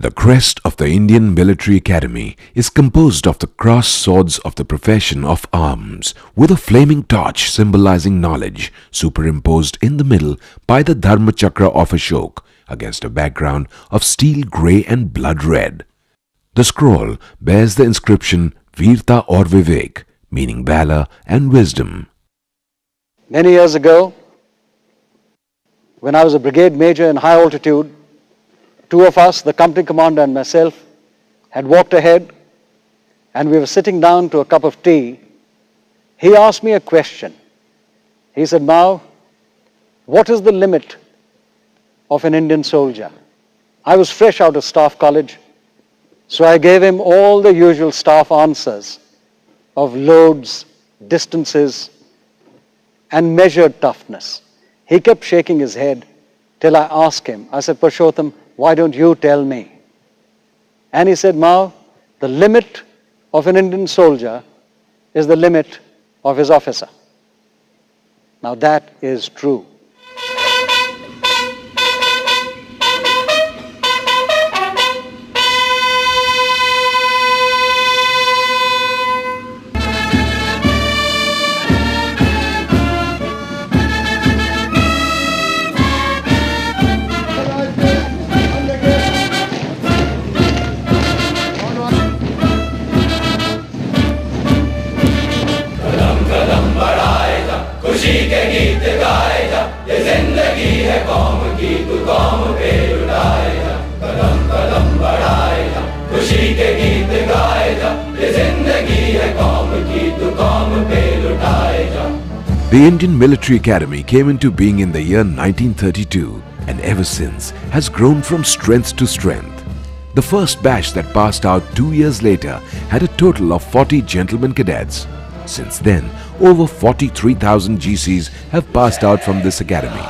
The crest of the Indian Military Academy is composed of the crossed swords of the profession of arms, with a flaming torch symbolizing knowledge superimposed in the middle by the Dharma Chakra of Ashok against a background of steel grey and blood red. The scroll bears the inscription Veerta aur Vivek, meaning valor and wisdom. Many years ago, when I was a brigade major in high altitude, two of us, the company commander and myself, had walked ahead and we were sitting down to a cup of tea. He asked me a question. He said, "Mao, what is the limit of an Indian soldier?" I was fresh out of staff college, so I gave him all the usual staff answers of loads, distances, and measured toughness. He kept shaking his head till I asked him. I said, "Purushottam, why don't you tell me?" And he said, "Mao, the limit of an Indian soldier is the limit of his officer." Now that is true. खुशी के गीत गाए जा, ये जिंदगी है कौम की, तू कौम पे लुटाए जा, कदम कदम बढ़ाए जा, खुशी के गीत गाए जा, ये जिंदगी है कौम की, तू कौम पे लुटाए जा. The Indian Military Academy came into being in the year 1932 and ever since has grown from strength to strength. The first batch that passed out 2 years later had a total of 40 gentlemen cadets. Since then, over 43,000 GCs have passed out from this academy.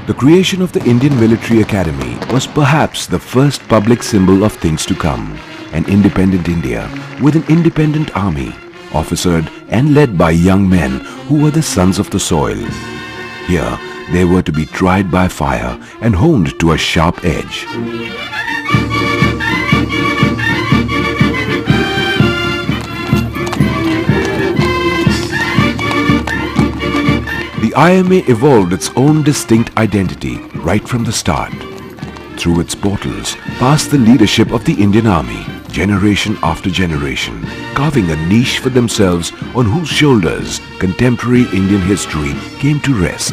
The creation of the Indian Military Academy was perhaps the first public symbol of things to come. An independent India with an independent army, officered and led by young men who were the sons of the soil. Here, they were to be tried by fire and honed to a sharp edge. The IMA evolved its own distinct identity right from the start. Through its portals passed the leadership of the Indian Army, generation after generation, carving a niche for themselves on whose shoulders contemporary Indian history came to rest.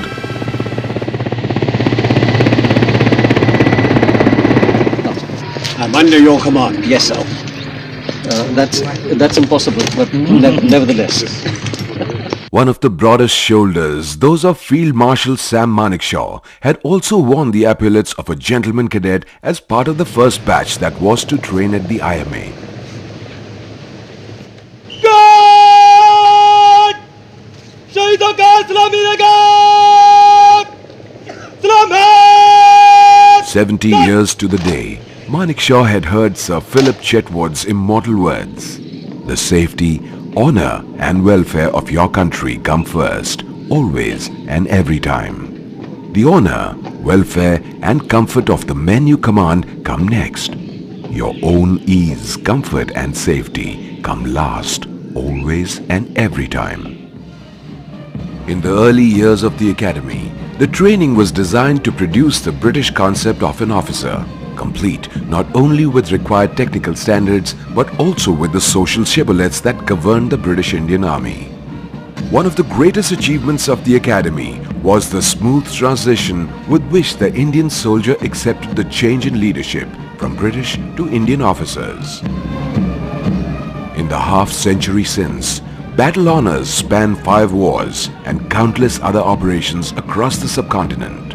I'm under your command. Yes, sir. That's impossible, but nevertheless. One of the broadest shoulders, those of Field Marshal Sam Manekshaw, had also won the epaulettes of a gentleman cadet as part of the first batch that was to train at the IMA. God! 70 years to the day, Manekshaw had heard Sir Philip Chetwood's immortal words. The safety, honor and welfare of your country come first, always and every time. The honor, welfare and comfort of the men you command come next. Your own ease, comfort and safety come last, always and every time. In the early years of the academy, the training was designed to produce the British concept of an officer, complete not only with required technical standards but also with the social shibboleths that governed the British Indian Army. One of the greatest achievements of the academy was the smooth transition with which the Indian soldier accepted the change in leadership from British to Indian officers. In the half-century since, battle honors span 5 wars and countless other operations across the subcontinent.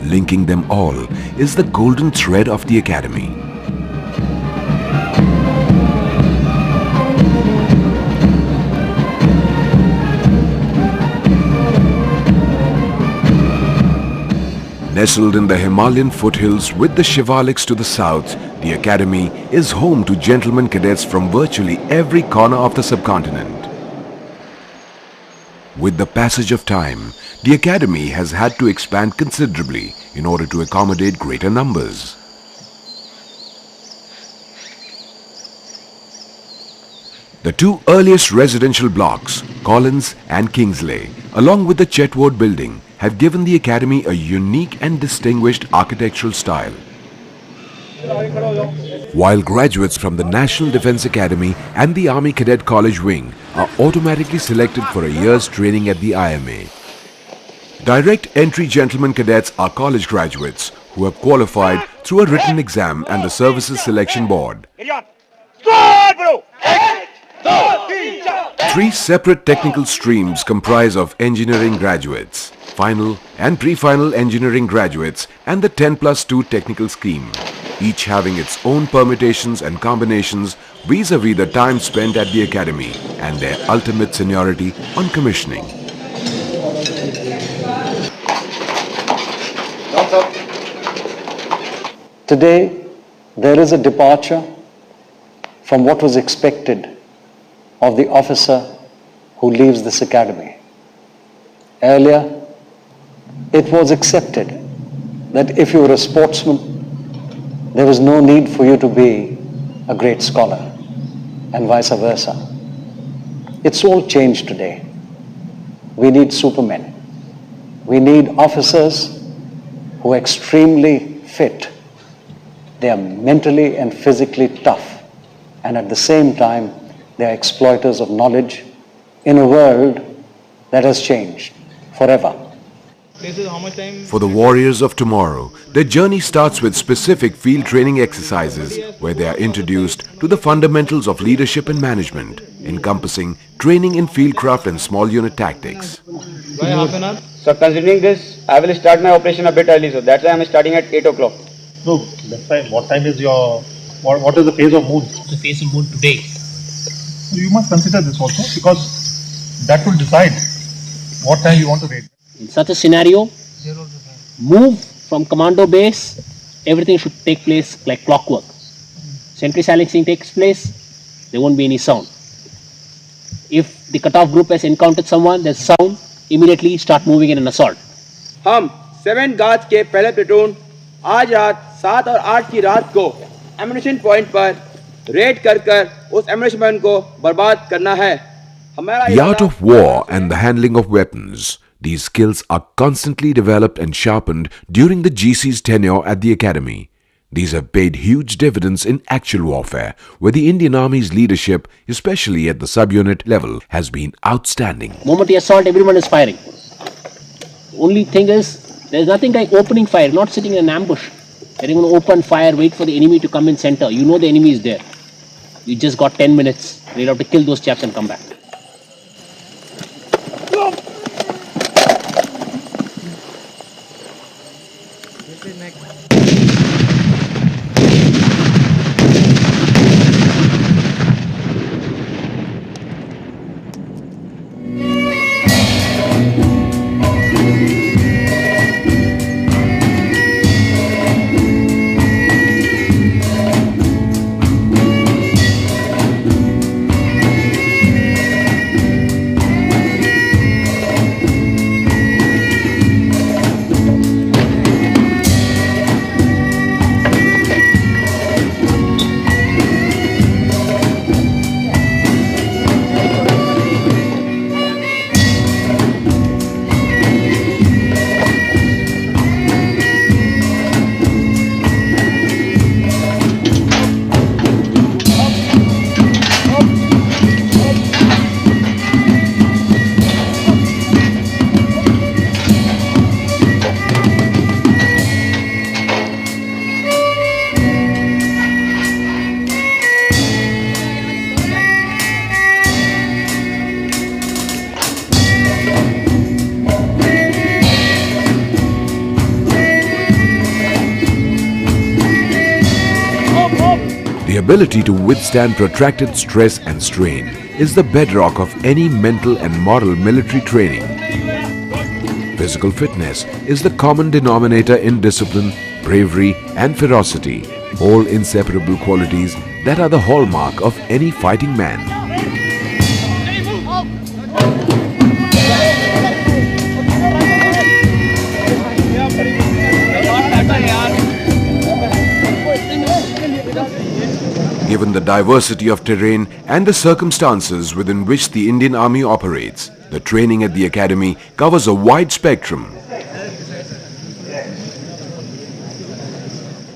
Linking them all is the golden thread of the Academy. Nestled in the Himalayan foothills with the Shivaliks to the south, the Academy is home to gentlemen cadets from virtually every corner of the subcontinent. With the passage of time, the Academy has had to expand considerably in order to accommodate greater numbers. The two earliest residential blocks, Collins and Kingsley, along with the Chetwood building, have given the Academy a unique and distinguished architectural style. While graduates from the National Defence Academy and the Army Cadet College wing are automatically selected for a year's training at the IMA. Direct entry gentlemen cadets are college graduates who have qualified through a written exam and the Services Selection Board. 3 separate technical streams comprise of engineering graduates, final and pre-final engineering graduates, and the 10+2 technical scheme, each having its own permutations and combinations vis-a-vis the time spent at the Academy and their ultimate seniority on commissioning. Today, there is a departure from what was expected of the officer who leaves this academy. Earlier, it was accepted that if you were a sportsman, there was no need for you to be a great scholar, and vice versa. It's all changed today. We need supermen. We need officers who are extremely fit. They are mentally and physically tough, and at the same time, they are exploiters of knowledge in a world that has changed forever. For the warriors of tomorrow, their journey starts with specific field training exercises where they are introduced to the fundamentals of leadership and management, encompassing training in fieldcraft and small unit tactics. So considering this, I will start my operation a bit early, so that's why I am starting at 8 o'clock. No, that's fine. What time is your, what is the phase of moon? The phase of moon today. So you must consider this also, because that will decide what time you want to raid. In such a scenario, move from commando base, everything should take place like clockwork. Sentry silencing takes place, there won't be any sound. If the cutoff group has encountered someone, there's sound, immediately start moving in an assault. हम 7 guards के पहले platoon आज रात 7 और 8 की रात को ammunition point पर रेड कर उस एम्यूनिशन पॉइंट को बर्बाद करना है. The art of war and the handling of weapons. These skills are constantly developed and sharpened during the GC's tenure at the Academy. These have paid huge dividends in actual warfare, where the Indian Army's leadership, especially at the subunit level, has been outstanding. Moment you assault, everyone is firing. Only thing is, there's nothing like opening fire, not sitting in an ambush. You're going to open fire, wait for the enemy to come in center. You know the enemy is there. You just got 10 minutes. You'll have to kill those chaps and come back. The ability to withstand protracted stress and strain is the bedrock of any mental and moral military training. Physical fitness is the common denominator in discipline, bravery and ferocity, all inseparable qualities that are the hallmark of any fighting man. Given the diversity of terrain and the circumstances within which the Indian Army operates, the training at the academy covers a wide spectrum.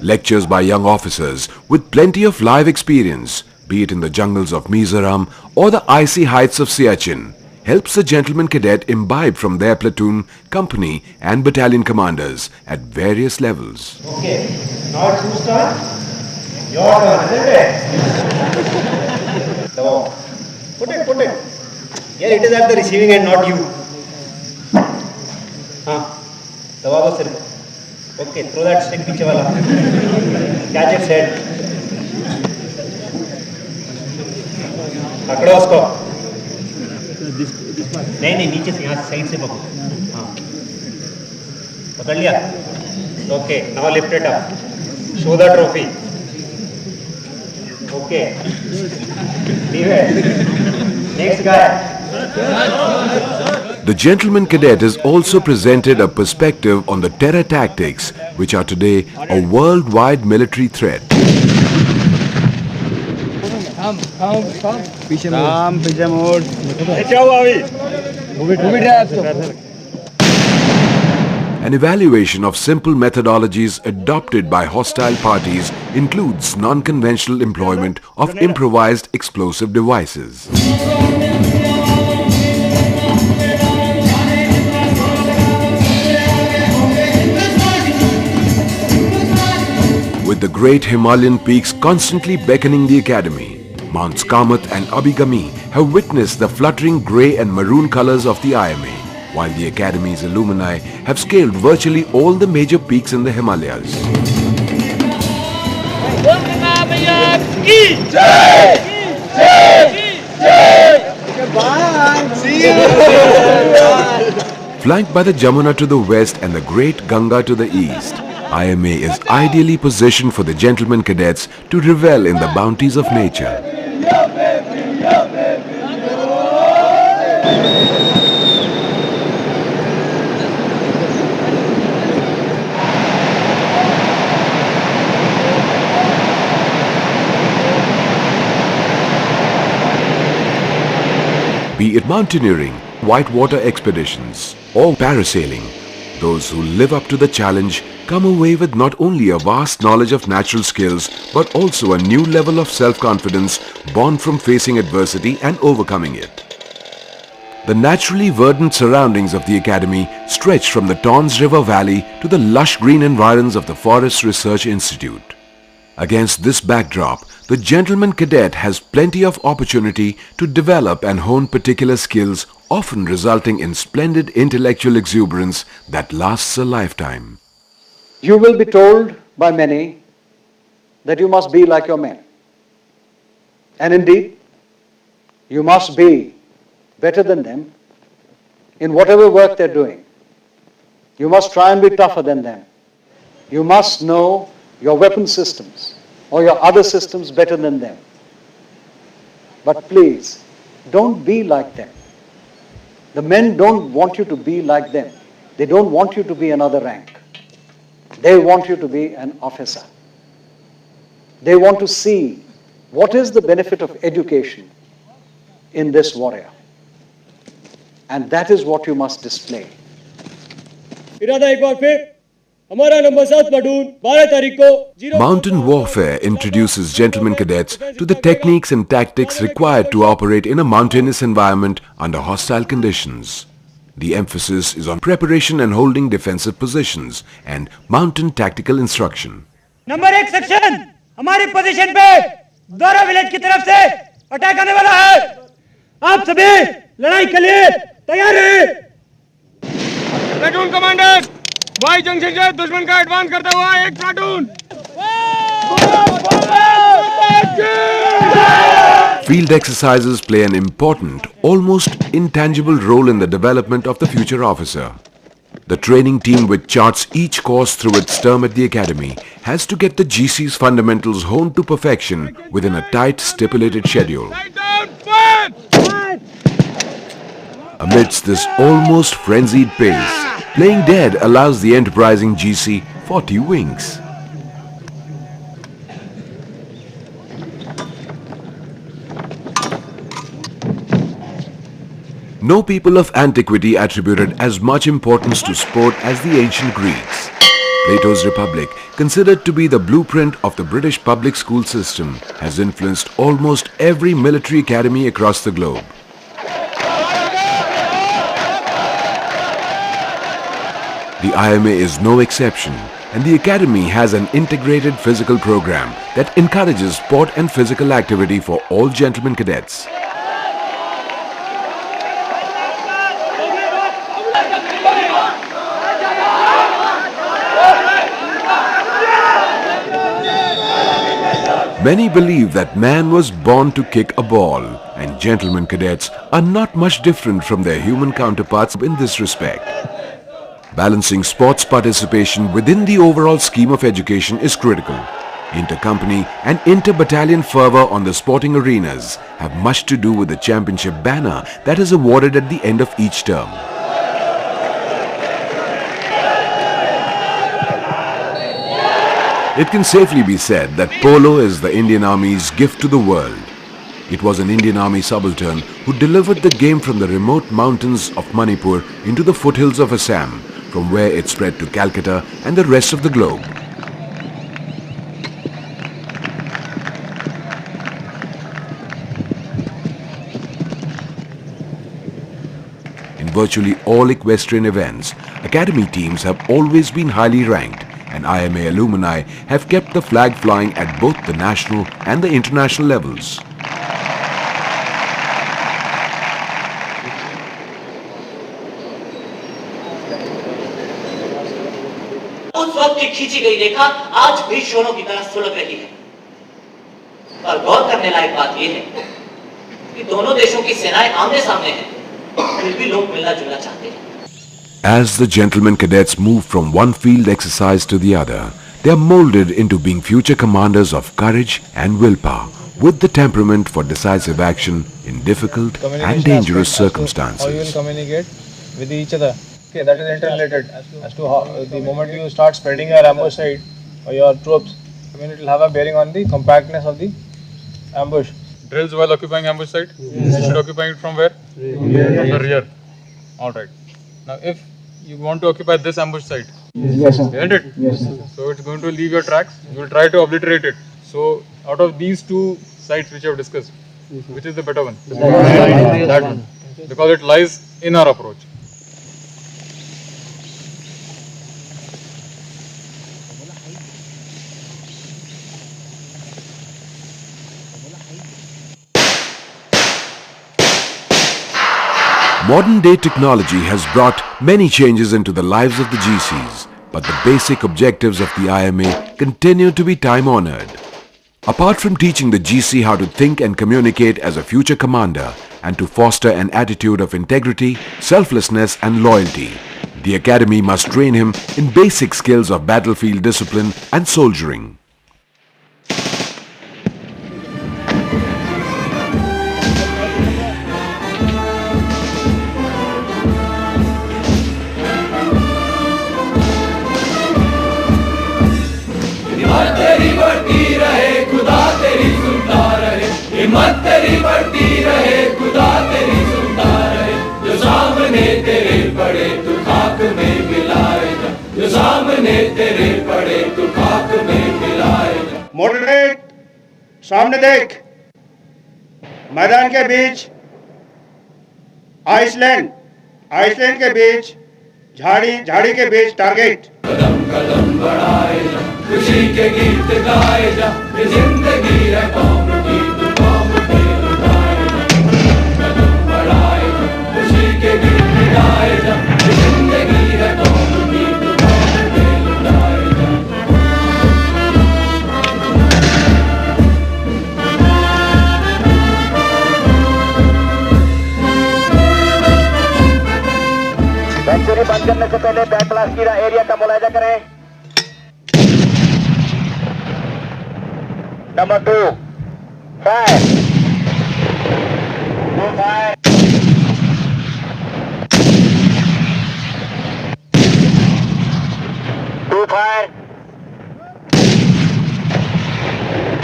Lectures by young officers with plenty of live experience, be it in the jungles of Mizoram or the icy heights of Siachen, helps the gentleman cadet imbibe from their platoon, company and battalion commanders at various levels. Okay, now it's whose turn? Your turn, isn't it? So, put it. Here it is at the receiving end, not you. Dawao sir. Okay, throw that stick piche wala. Catch its head. पकड़ो उसको. नहीं नीचे से यहाँ side से पकड़ो. हाँ. पकड़ लिया. Okay, now lift it up. Show the trophy. Okay. Leave it. Next guy. The gentleman cadet has also presented a perspective on the terror tactics, which are today a worldwide military threat. An evaluation of simple methodologies adopted by hostile parties includes non-conventional employment of improvised explosive devices. With the great Himalayan peaks constantly beckoning the academy, Mounts Kamath and Abhigami have witnessed the fluttering grey and maroon colors of the IMA, while the academy's alumni have scaled virtually all the major peaks in the Himalayas. Flanked by the Jamuna to the west and the great Ganga to the east, IMA is ideally positioned for the gentleman cadets to revel in the bounties of nature. Be it mountaineering, whitewater expeditions or parasailing, those who live up to the challenge come away with not only a vast knowledge of natural skills but also a new level of self-confidence born from facing adversity and overcoming it. The naturally verdant surroundings of the academy stretch from the Tons River Valley to the lush green environs of the Forest Research Institute. Against this backdrop, the gentleman cadet has plenty of opportunity to develop and hone particular skills, often resulting in splendid intellectual exuberance that lasts a lifetime. You will be told by many that you must be like your men. And indeed, you must be better than them in whatever work they're doing. You must try and be tougher than them. You must know your weapon systems or your other systems better than them. But please, don't be like them. The men don't want you to be like them. They don't want you to be another rank. They want you to be an officer. They want to see what is the benefit of education in this warrior. And that is what you must display. Mountain warfare introduces gentleman cadets to the techniques and tactics required to operate in a mountainous environment under hostile conditions. The emphasis is on preparation and holding defensive positions and mountain tactical instruction. Number 1 section हमारी position पे दोरा village की तरफ से attack आने वाला है। आप सभी लड़ाई के लिए तैयार हैं। प्लाटून कमांडर वाई जंक्शन से दुश्मन का एडवांस करता हुआ एक platoon. Field exercises play an important, almost intangible role in the development of the future officer. The training team, which charts each course through its term at the academy, has to get the GC's fundamentals honed to perfection within a tight stipulated schedule. Amidst this almost frenzied pace, playing dead allows the enterprising GC 40 winks. No people of antiquity attributed as much importance to sport as the ancient Greeks. Plato's Republic, considered to be the blueprint of the British public school system, has influenced almost every military academy across the globe. The IMA is no exception, and the academy has an integrated physical program that encourages sport and physical activity for all gentlemen cadets. Many believe that man was born to kick a ball, and gentlemen cadets are not much different from their human counterparts in this respect. Balancing sports participation within the overall scheme of education is critical. Inter-company and inter-battalion fervour on the sporting arenas have much to do with the championship banner that is awarded at the end of each term. It can safely be said that polo is the Indian Army's gift to the world. It was an Indian Army subaltern who delivered the game from the remote mountains of Manipur into the foothills of Assam, from where it spread to Calcutta and the rest of the globe. In virtually all equestrian events, academy teams have always been highly ranked, and IMA alumni have kept the flag flying at both the national and the international levels. उस वक्त की खींची गई रेखा आज भी शोरों की तरह सुलग रही है। और गौर करने लायक बात यह है कि दोनों देशों की सेनाएं आमने सामने हैं, फिर भी लोग मिलना जुलना चाहते हैं। As the gentlemen cadets move from one field exercise to the other, they are molded into being future commanders of courage and willpower, with the temperament for decisive action in difficult and dangerous circumstances. How you will communicate with each other. Okay, that is interrelated as to how the moment you start spreading your ambush site or your troops, I mean it will have a bearing on the compactness of the ambush. Drills while occupying ambush site? Yes. You should occupy it from where? From the rear. Alright. Now if you want to occupy this ambush site, Yes, sir. isn't it? Yes, sir. So it's going to leave your tracks, you will try to obliterate it. So out of these two sites which you have discussed, which is the better one? That one. Because it lies in our approach. Modern day technology has brought many changes into the lives of the GCs, but the basic objectives of the IMA continue to be time-honored. Apart from teaching the GC how to think and communicate as a future commander and to foster an attitude of integrity, selflessness and loyalty, the academy must train him in basic skills of battlefield discipline and soldiering. हिम्मत तेरी बढ़ती रहे, खुदा तेरी सुनता रहे, जो सामने तेरे पड़े तू खाक में मिलाए जा, जो सामने तेरे पड़े तू खाक में मिलाए जा। मॉडरेट, सामने देख, मैदान के बीच आइसलैंड, आइसलैंड के बीच झाड़ी, झाड़ी के बीच टारगेट। कदम कदम बढ़ाए जा, खुशी के गीत गाए जा, ये जिंदगी है कौम की, तू कौम पे लुटाए जा। कदम बढ़ाए जा, खुशी के गीत गाए जा, ये जिंदगी है कौम की, तू कौम पे लुटाए जा। सेंचुरी बंद करने से पहले बैक क्लास की एरिया का मुलायजा करें। Number 2 fire 2 fire 2 fire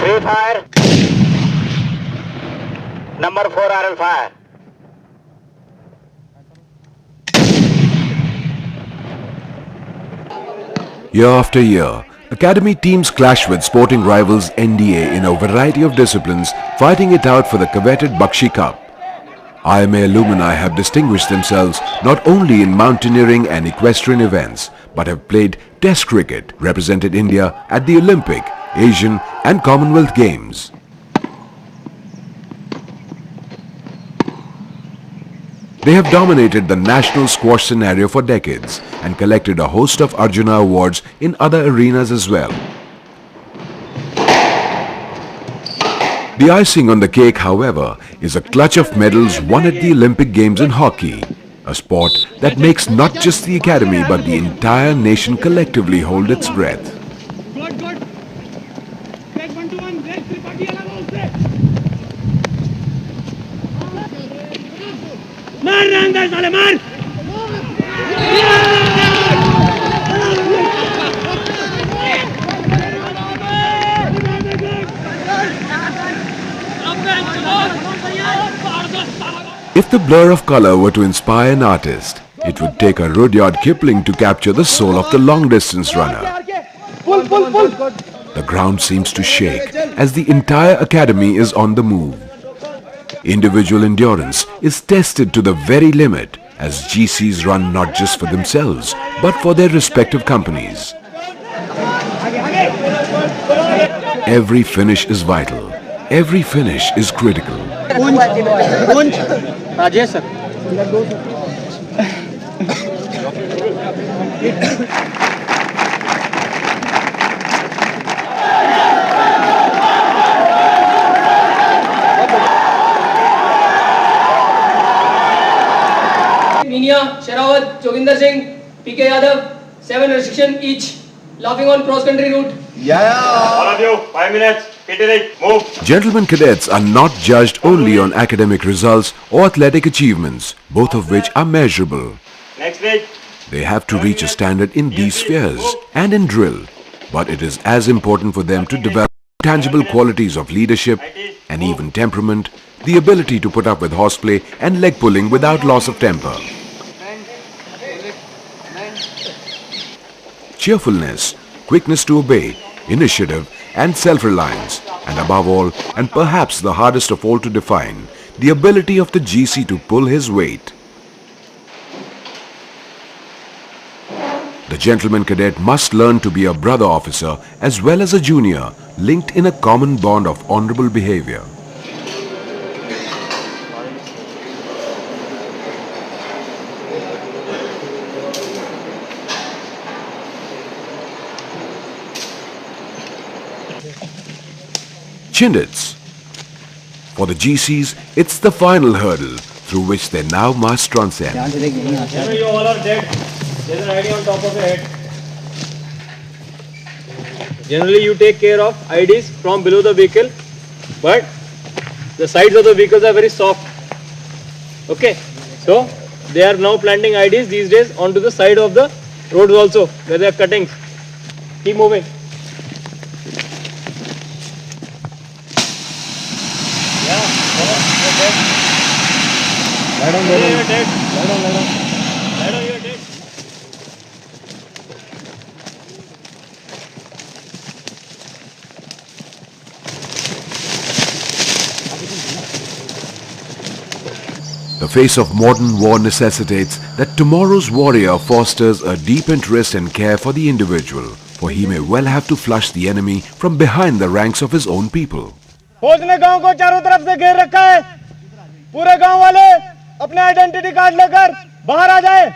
3 fire number 4 RL fire. Year after year, academy teams clash with sporting rivals NDA in a variety of disciplines, fighting it out for the coveted Bakshi Cup. IMA alumni have distinguished themselves not only in mountaineering and equestrian events, but have played Test cricket, represented India at the Olympic, Asian and Commonwealth Games. They have dominated the national squash scenario for decades and collected a host of Arjuna awards in other arenas as well. The icing on the cake, however, is a clutch of medals won at the Olympic Games in hockey, a sport that makes not just the academy but the entire nation collectively hold its breath. If the blur of color were to inspire an artist, it would take a Rudyard Kipling to capture the soul of the long-distance runner. The ground seems to shake as the entire academy is on the move. Individual endurance is tested to the very limit as GCs run not just for themselves but for their respective companies. Every finish is vital. Every finish is critical. Minia, Sherawat, Joginder Singh, PK Yadav, 7 restriction each. Laughing on cross-country route. All of you, 5 minutes. Get it, move. Gentlemen cadets are not judged only on academic results or athletic achievements, both of which are measurable. Next week. They have to reach a standard in these spheres and in drill, but it is as important for them to develop tangible qualities of leadership and even temperament, the ability to put up with horseplay and leg pulling without loss of temper. Cheerfulness, quickness to obey, initiative and self-reliance, and above all, and perhaps the hardest of all to define, the ability of the GC to pull his weight. The gentleman cadet must learn to be a brother officer as well as a junior, linked in a common bond of honorable behavior. Chindits. For the GCs, it's the final hurdle through which they now must transcend. You all are dead. There's an ID on top of your head. Generally, you take care of IDs from below the vehicle, but the sides of the vehicles are very soft. Okay, so they are now planting IDs these days onto the side of the roads also, where they are cuttings. Keep moving. Lie down, you're dead. Lie down, lie down. Lie down, you're dead. The face of modern war necessitates that tomorrow's warrior fosters a deep interest and care for the individual, for he may well have to flush the enemy from behind the ranks of his own people. फौज ने गांव को चारों तरफ से घेर रखा है। पूरे गांव वाले अपने आइडेंटिटी कार्ड लेकर बाहर आ जाएं।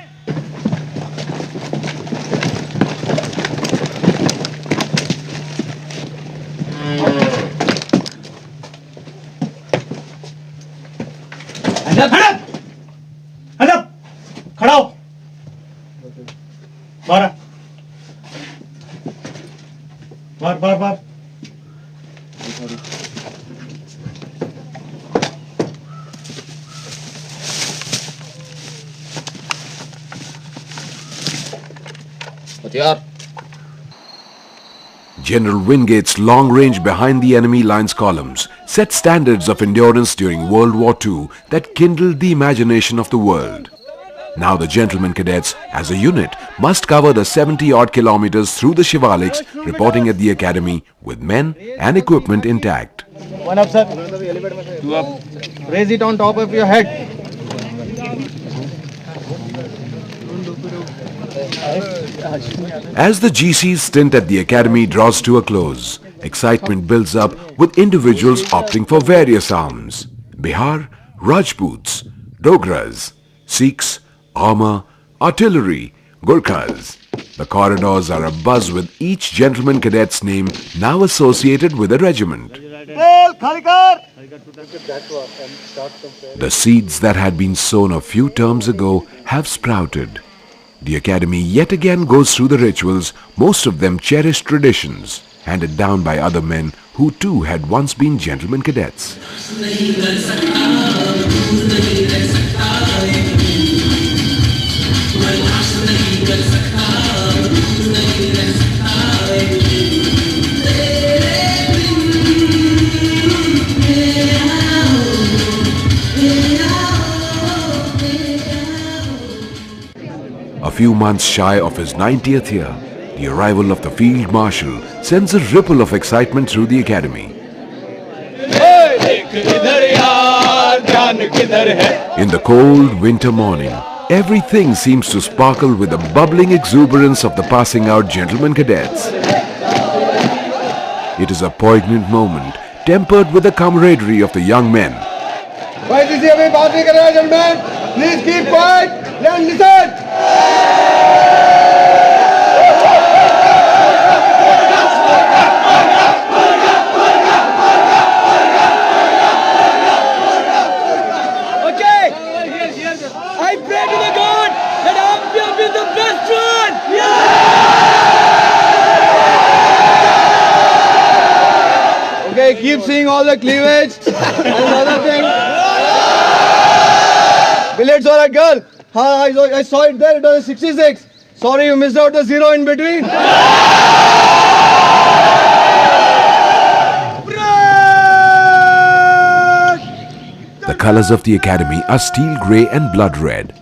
खड़ा हो। मारा मार मार मार General Wingate's long range behind the enemy lines columns set standards of endurance during World War II that kindled the imagination of the world. Now the gentlemen cadets as a unit must cover the 70-odd kilometers through the Shivaliks, reporting at the academy with men and equipment intact. One up, sir. Two up. Raise it on top of your head. As the GC's stint at the academy draws to a close, excitement builds up with individuals opting for various arms. Bihar, Rajputs, Dogras, Sikhs, armor, artillery, Gurkhas. The corridors are abuzz with each gentleman cadet's name now associated with a regiment. The seeds that had been sown a few terms ago have sprouted. The academy yet again goes through the rituals, most of them cherished traditions, handed down by other men who too had once been gentlemen cadets. A few months shy of his 90th year, the arrival of the Field Marshal sends a ripple of excitement through the academy. In the cold winter morning, everything seems to sparkle with the bubbling exuberance of the passing out gentlemen cadets. It is a poignant moment, tempered with the camaraderie of the young men. Please keep quiet and listen. Okay. I pray to the God that I will be the best one. Okay, keep seeing all the cleavage and other things. Billets or a girl? I saw it there, it was a 66. Sorry, you missed out the zero in between. The colors of the academy are steel grey and blood red.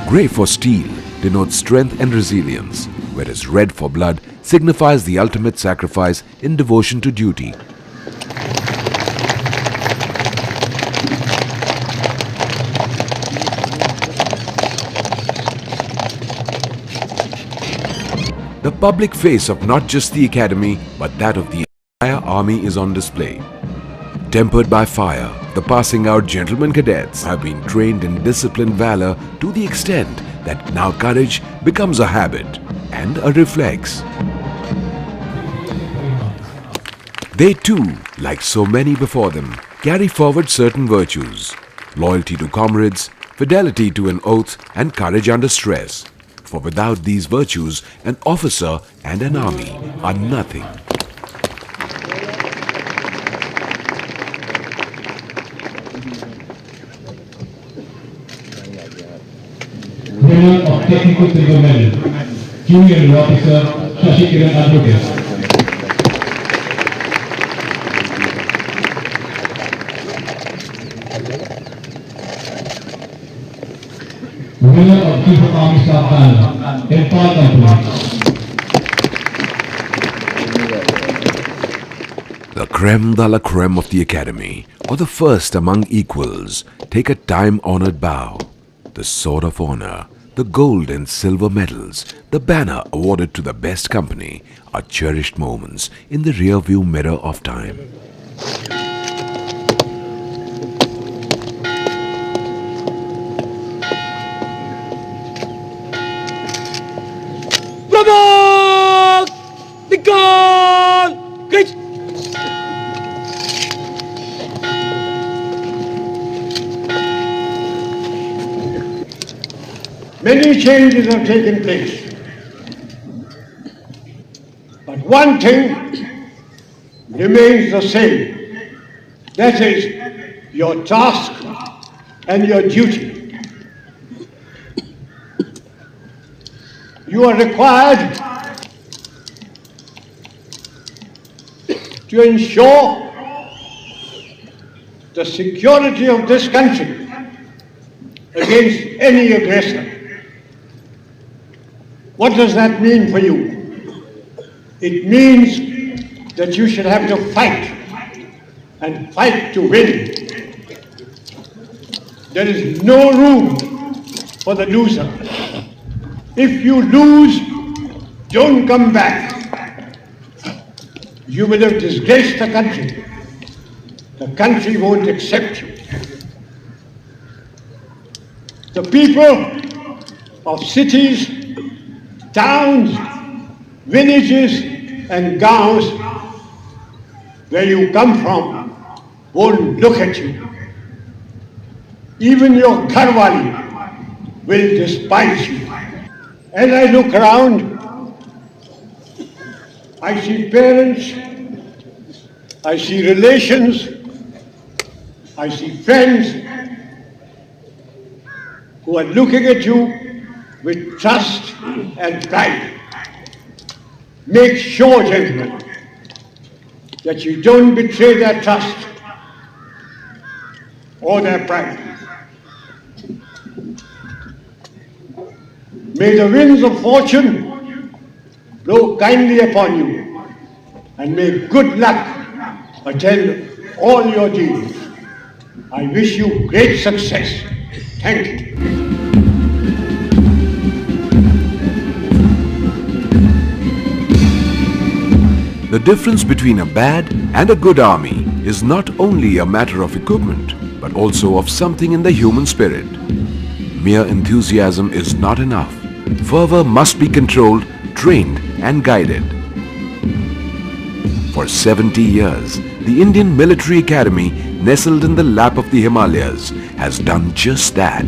Grey for steel denotes strength and resilience, whereas red for blood signifies the ultimate sacrifice in devotion to duty. The public face of not just the academy but that of the entire army is on display. Tempered by fire, the passing out gentlemen cadets have been trained in disciplined valor to the extent that now courage becomes a habit and a reflex. They too, like so many before them, carry forward certain virtues: loyalty to comrades, fidelity to an oath, and courage under stress. For without these virtues, an officer and an army are nothing. Winner of Technical Silver Medal, Junior Officer Shashi Kiran Advocate. Winner of Chief of Army Staff Banner, Empire Company. The creme de la creme of the academy, or the first among equals, take a time-honored bow. The Sword of Honor, the gold and silver medals, the banner awarded to the best company are cherished moments in the rear-view mirror of time. Provoke the goal! Great! Many changes have taken place. But one thing remains the same. That is your task and your duty. You are required to ensure the security of this country against any aggressor. What does that mean for you? It means that you should have to fight, and fight to win. There is no room for the loser. If you lose, don't come back. You will have disgraced the country. The country won't accept you. The people of cities, towns, villages and gowns where you come from won't look at you. Even your Gharwali will despise you. As I look around, I see parents, I see relations, I see friends who are looking at you with trust and pride. Make sure, gentlemen, that you don't betray their trust or their pride. May the winds of fortune blow kindly upon you, and may good luck attend all your deeds. I wish you great success. Thank you. The difference between a bad and a good army is not only a matter of equipment, but also of something in the human spirit. Mere enthusiasm is not enough. Fervor must be controlled, trained and guided. For 70 years, the Indian Military Academy, nestled in the lap of the Himalayas, has done just that.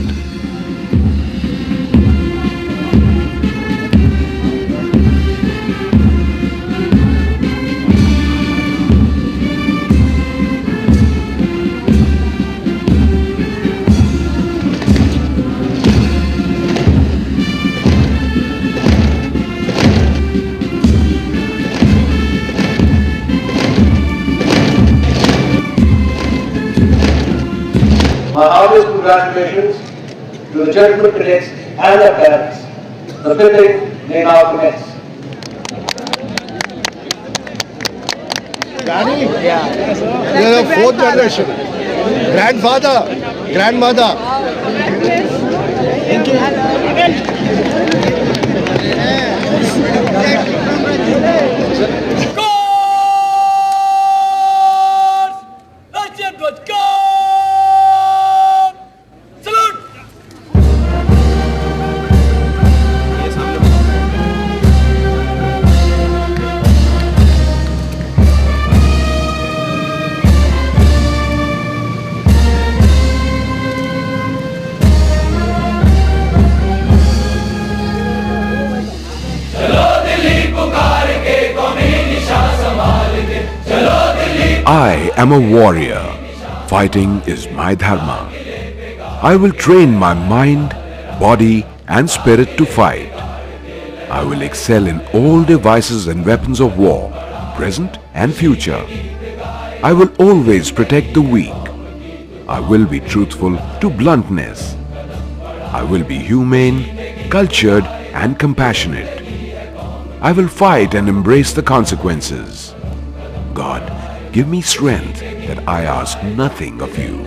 My heartiest congratulations to the gentlemen cadets and their parents. The fitting may now commence. Daddy? Yeah. You're the fourth generation. Grandfather, grandmother. Thank you. I am a warrior. Fighting is my dharma. I will train my mind, body and spirit to fight. I will excel in all devices and weapons of war, present and future. I will always protect the weak. I will be truthful to bluntness. I will be humane, cultured and compassionate. I will fight and embrace the consequences. God, give me strength that I ask nothing of you.